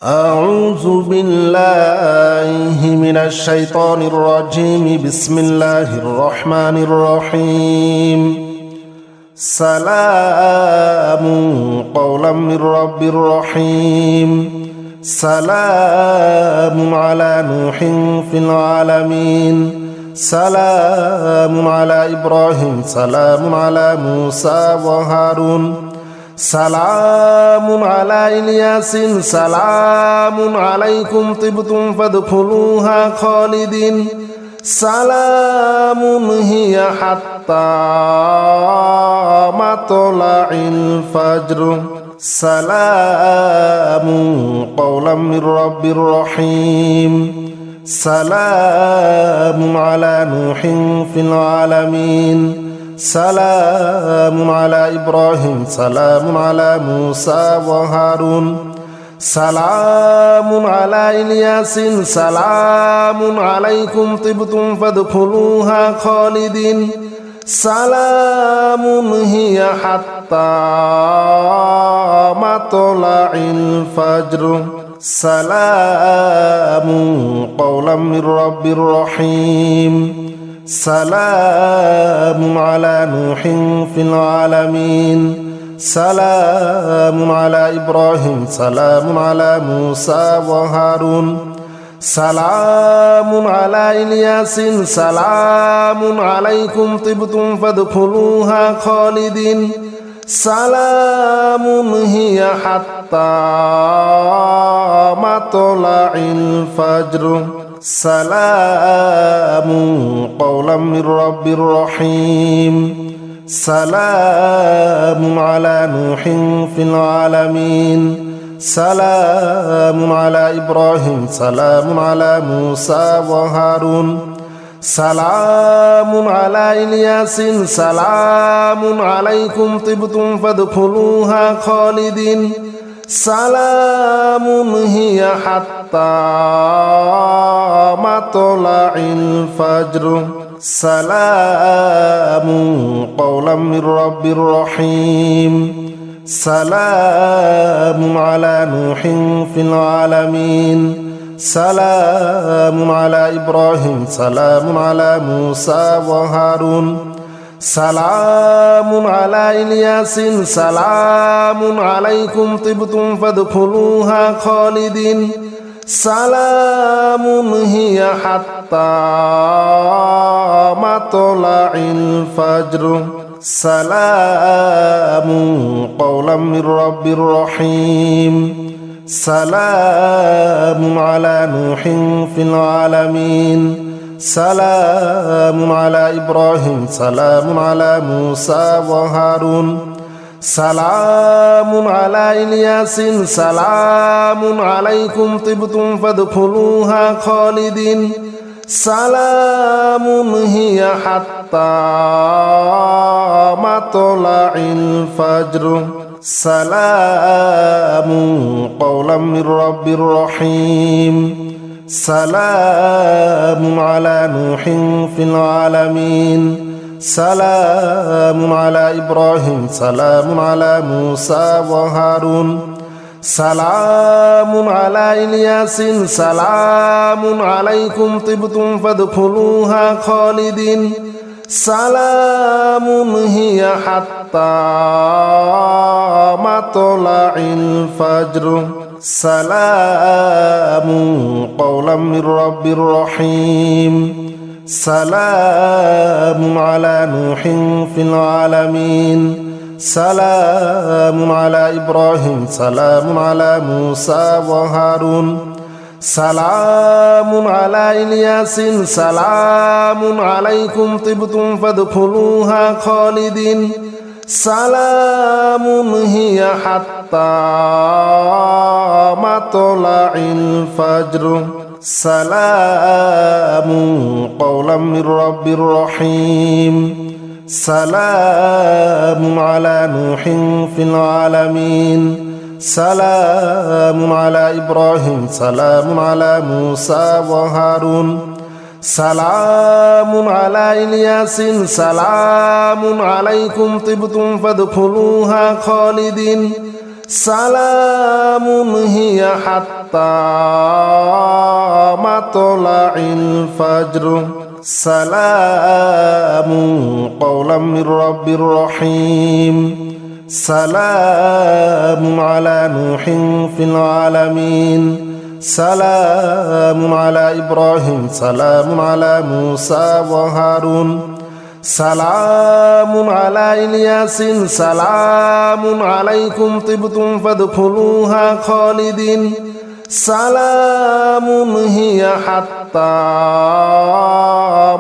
أعوذ بالله من الشيطان الرجيم بسم الله الرحمن الرحيم سلام قولا من رب رحيم سلام على نوح في العالمين سلام على إبراهيم سلام على موسى وهارون سلام على إلياس سلام عليكم طبتم فادخلوها خالدين سلام هي حتى مطلع الفجر سلام قولا من رب رحيم سلام على نوح في العالمين سلام على إبراهيم سلام على موسى وهارون سلام على إلياس سلام عليكم طبتم فادخلوها خالدين سلام هي حتى مطلع الفجر سلام قولا من رب رحيم سلام على نوح في العالمين سلام على إبراهيم سلام على موسى وهارون سلام على إلياس سلام عليكم طبتم فادخلوها خالدين سلام هي حتى مطلع الفجر سلام قولا من رب رحيم سلام على نوح في العالمين سلام على إبراهيم سلام على موسى وهارون سلام على إلياس سلام عليكم طبتم فادخلوها خالدين سلام هي حتى مطلع الفجر سلام قولا من رب رحيم سلام على نوح في العالمين سلام على إبراهيم سلام على موسى وهارون سلام على إلياس سلام عليكم طبتم فادخلوها خالدين سلام هي حتى مطلع الفجر سلام قولا من رب رحيم سلام على نوح في العالمين سلام على إبراهيم سلام على موسى وهارون سلام على إلياس سلام عليكم طبتم فادخلوها خالدين سلام هي حتى مطلع الفجر سلام قولا من رب رحيم سلام على نوح في العالمين سلام على إبراهيم سلام على موسى وهارون سلام على إلياس سلام عليكم طبتم فادخلوها خالدين سلام هي حتى مطلع الفجر سلام قولا من رب رحيم سلام على نوح في العالمين سلام على إبراهيم سلام على موسى وهارون سلام على إلياس سلام عليكم طبتم فادخلوها خالدين سلام هي حتى مطلع الفجر سلام قولا من رب رحيم سلام على نوح في العالمين سلام على إبراهيم سلام على موسى وهارون سلام على إلياس سلام عليكم طبتم فادخلوها خالدين سلام هي حتى مطلع الفجر سلام قولا من رب رحيم سلام على نوح في العالمين سلام على إبراهيم سلام على موسى وهارون سلام على إلياس سلام عليكم طبتم فادخلوها خالدين سلام هي حتى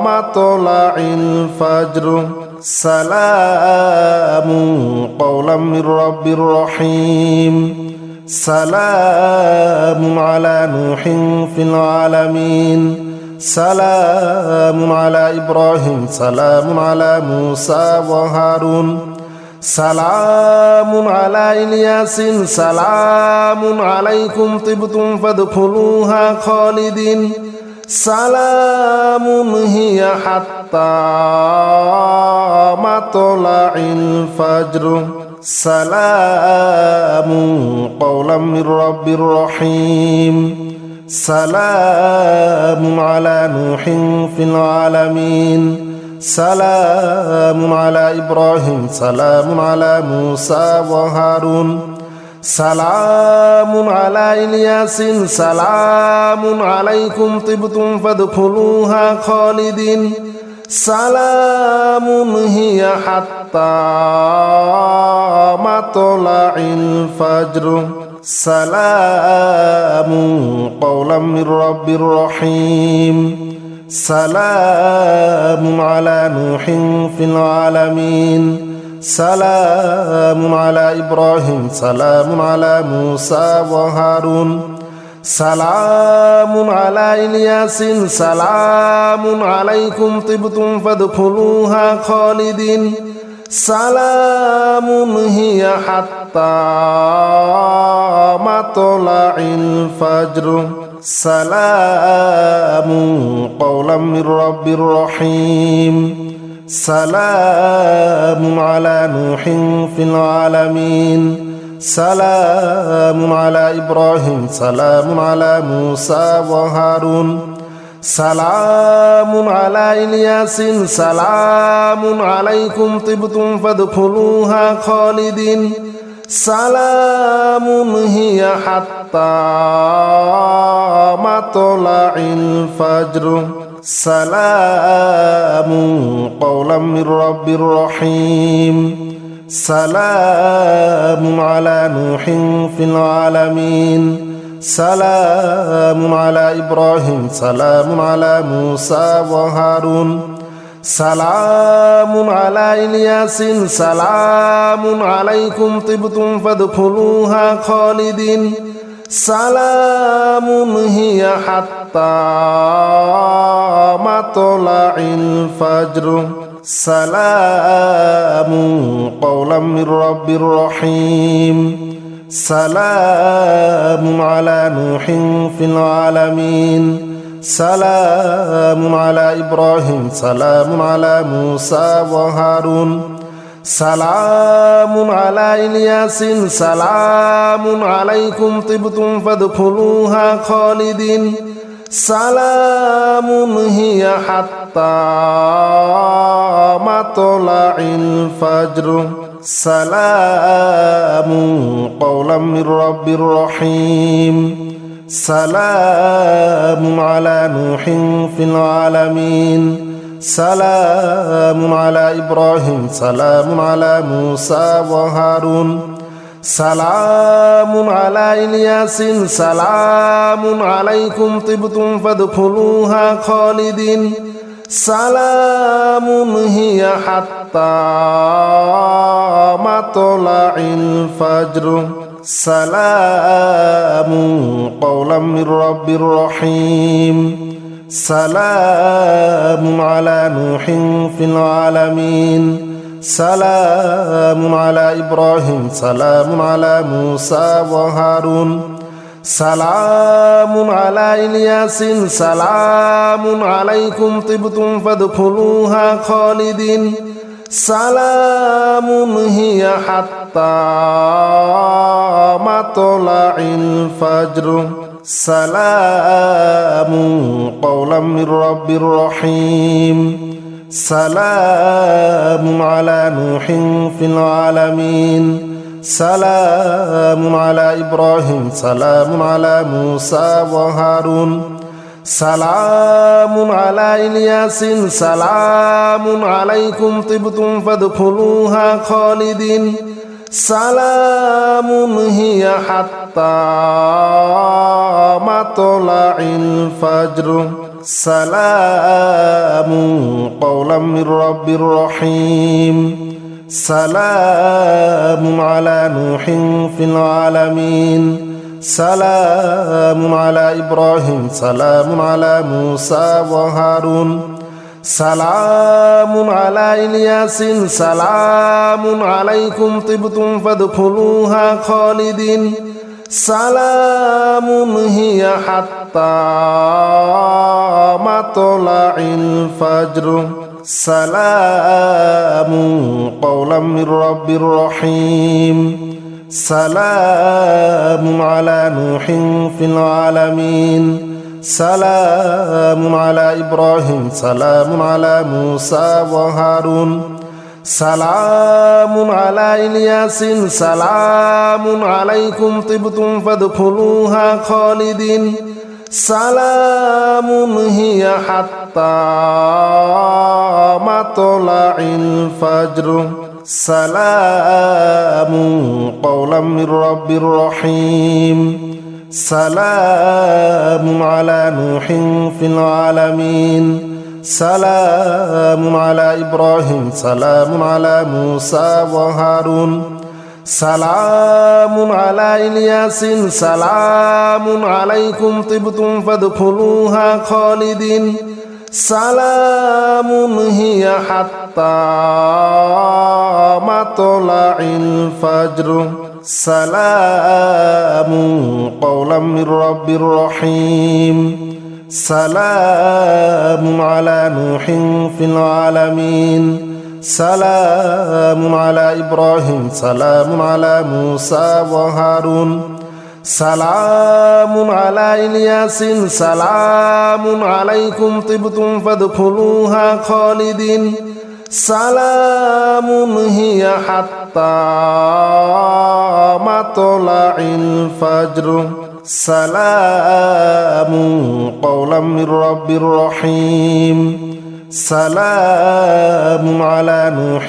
مطلع الفجر سلام قولا من رب رحيم سلام على نوح في العالمين سلام على إبراهيم سلام على موسى وهارون سلام على إلياس سلام عليكم طبتم فادخلوها خالدين سلام هي حتى مطلع الفجر سلام قولا من رب رحيم سلام على نوح في العالمين سلام على إبراهيم سلام على موسى وهارون سلام على إلياس سلام عليكم طبتم فادخلوها خالدين سلام هي حتى مطلع الفجر سلام قولا من رب رحيم سلام على نوح في العالمين سلام على إبراهيم سلام على موسى وهارون سلام على إلياس سلام عليكم طبتم فادخلوها خالدين سلام هي حتى مطلع الفجر سلام قولا من رب رحيم سلام على نوح في العالمين سلام على إبراهيم سلام على موسى وهارون سلام على إلياس سلام عليكم طبتم فادخلوها خالدين سلام هي حتى مطلع الفجر سلام قولا من رب رحيم سلام على نوح في العالمين سلام على إبراهيم سلام على موسى وهارون سلام على إلياس سلام عليكم طبتم فادخلوها خالدين سلام هي حتى مطلع الفجر سلام قولا من رب رحيم سلام على نوح في العالمين سلام على إبراهيم سلام على موسى وهارون سلام على إلياس سلام عليكم طبتم فادخلوها خالدين سلام هي حتى مطلع الفجر سلام قولا من رب رحيم سلام على نوح في العالمين سلام على إبراهيم سلام على موسى وهارون سلام على إلياس سلام عليكم طبتم فادخلوها خالدين سلام هي حتى مطلع الفجر سلام قولا من رب رحيم سلام على نوح في العالمين سلام على إبراهيم سلام على موسى وهارون سلام على إلياس سلام عليكم طبتم فادخلوها خالدين سلام هي حتى مطلع الفجر سلام قولا من رب رحيم سلام على نوح في العالمين سلام على إبراهيم سلام على موسى وهارون سلام على إلياس سلام عليكم طبتم فادخلوها خالدين سلام هي حتى مطلع الفجر سلام قولا من رب رحيم سلام على نوح في العالمين سلام على إبراهيم سلام على موسى وهارون سلام على إلياس سلام عليكم طبتم فادخلوها خالدين سلام هي حتى مطلع الفجر سلام قولا من رب رحيم سلام على نوح في العالمين سلام على إبراهيم سلام على موسى وهارون سلام على إلياس سلام عليكم طبتم فادخلوها خالدين سلام هي حتى مطلع الفجر سلام قولا من رب رحيم سلام على نوح في العالمين سلام على إبراهيم سلام على موسى وهارون سلام على إلياس سلام عليكم طبتم فادخلوها خالدين سلام هي حتى مطلع الفجر سلام قولا من رب رحيم سلام على نوح في العالمين سلام على إبراهيم سلام على موسى وهارون سلام على إلياس سلام عليكم طبتم فادخلوها خالدين سلام هي حتى مطلع الفجر سلام قولا من رب رحيم سلام على نوح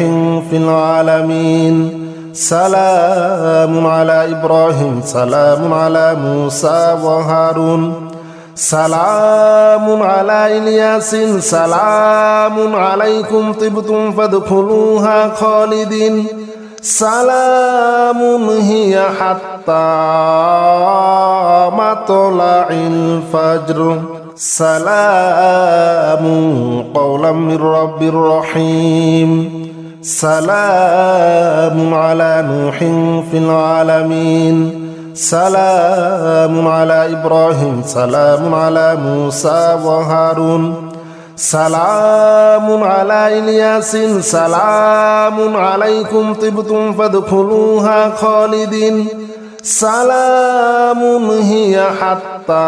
في العالمين سلام على إبراهيم سلام على موسى وهارون سلام على إلياس سلام عليكم طبتم فادخلوها خالدين سلام هي حتى مطلع الفجر سلام قولا من رب رحيم سلام على نوح في العالمين سلام على إبراهيم سلام على موسى وهارون سلام على إلياس سلام عليكم طبتم فادخلوها خالدين سلام هي حتى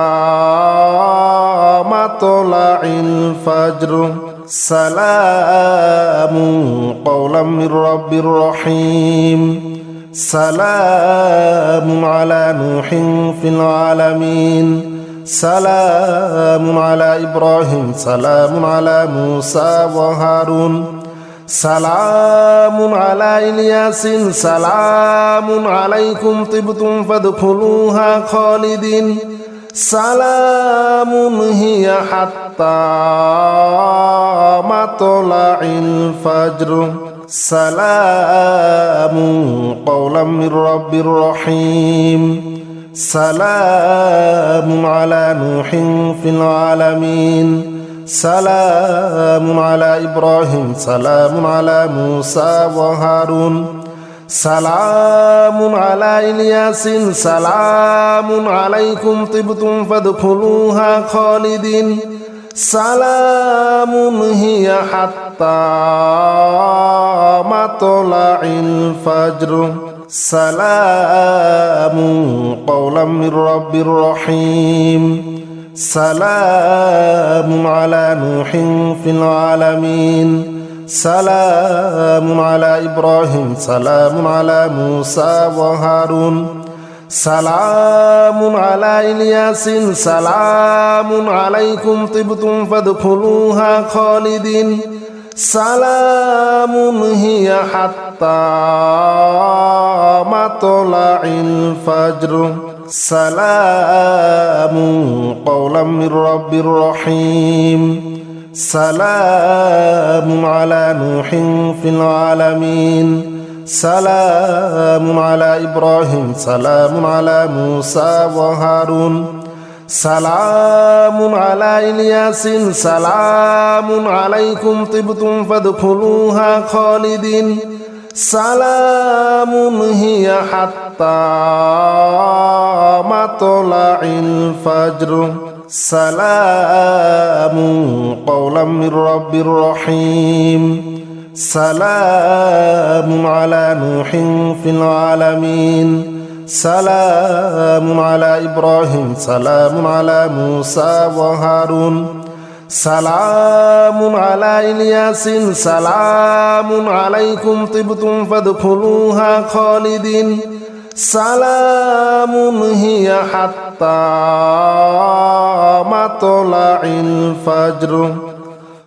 مطلع الفجر سلام قولا من رب رحيم سلام على نوح في العالمين سلام على إبراهيم سلام على موسى وهارون سلام على إلياس سلام عليكم طبتم فادخلوها خالدين سلام هي حتى مطلع الفجر سلام قولا من رب رحيم سلام على نوح في العالمين سلام على إبراهيم سلام على موسى وهارون سلام على إلياس سلام عليكم طبتم فادخلوها خالدين سلام هي حتى حتى مطلع الفجر سلام قولا من رب رحيم سلام على نوح في العالمين سلام على إبراهيم سلام على موسى وهارون سلام على إلياس سلام عليكم طبتم فادخلوها خالدين سلام هي حتى مطلع الفجر سلام قولا من رب رحيم سلام على نوح في العالمين سلام على إبراهيم سلام على موسى وهارون سلام على إلياس سلام عليكم طبتم فادخلوها خالدين سلام هي حتى مطلع الفجر سلام قولا من رب رحيم سلام على نوح في العالمين سلام على إبراهيم سلام على موسى وهارون سلام على إلياس سلام عليكم طبتم فادخلوها خالدين سلام هي حتى مطلع الفجر